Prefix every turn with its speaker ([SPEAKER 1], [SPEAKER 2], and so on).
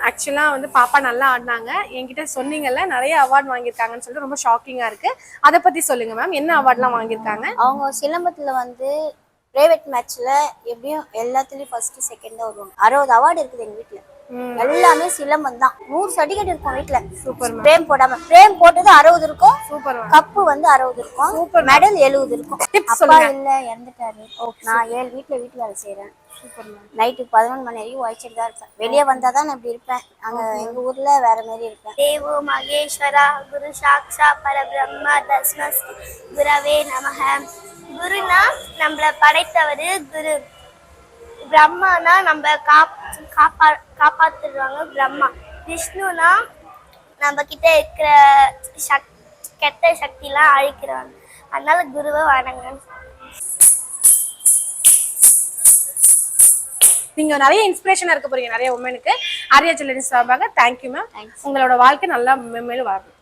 [SPEAKER 1] ஆக்சுவலா வந்து பாப்பா நல்லா ஆடினாங்க. என்கிட்ட சொன்னீங்கல்ல நிறைய அவார்ட் வாங்கியிருக்காங்கன்னு சொல்லிட்டு ரொம்ப ஷாக்கிங்கா இருக்கு. அதை பத்தி சொல்லுங்க மேம். என்ன அவார்ட்லாம் வாங்கியிருக்காங்க?
[SPEAKER 2] அவங்க சிலம்பத்துல வந்து பிரைவேட் மேட்ச்ல எப்படியும் எல்லாத்துலயும் ஃபர்ஸ்ட் செகண்ட் தான் வருவாங்க. 60 அவார்டு இருக்குது எங்க வீட்டுல. எல்லாமே சிலம்பம் தான். 100 சர்டிபிகேட் இருக்கும் வீட்டுல.
[SPEAKER 1] சூப்பர்.
[SPEAKER 2] பிரேம் போடாம, பிரேம் போட்டது 60 இருக்கும்.
[SPEAKER 1] சூப்பர்.
[SPEAKER 2] கப்பு வந்து 60 இருக்கும். சூப்பர். மெடல் 70 இருக்கும். அப்பா இல்ல, இறந்துட்டாரு. நான் 7 வீட்டுல வீட்டு வேலை செய்யறேன். சூப்பர். நைட்டு 11 மணி வரைக்கும் வாய்ச்சிட்டு தான் இருப்பேன். வெளியே வந்தாதான் நான் இப்படி இருப்பேன். அங்க எங்க ஊர்ல வேற மாதிரி இருப்பேன். தேவோ மகேஸ்வரா குரு சாக்ஷா பரபிரம்ம தஸ்மை குரவே நமஹ. குருனா நம்மள படைத்தவர் குரு. பிரம்மானா நம்ம காப்பாத்துறாங்க பிரம்மா. விஷ்ணுனா நம்ம கிட்ட இருக்கிற கெட்ட சக்திலாம் அழிக்கிறாங்க. அதனால குருவை வணங்க.
[SPEAKER 1] நீங்க நிறைய இன்ஸ்பிரேஷனா இருக்க போறீங்க நிறைய உமனுக்கு. ஆர்யா ஜுவல்லரிஸ் சார்பாக தேங்க்யூ மேம். உங்களோட வாழ்க்கை நல்லா மேலும் வளரும்.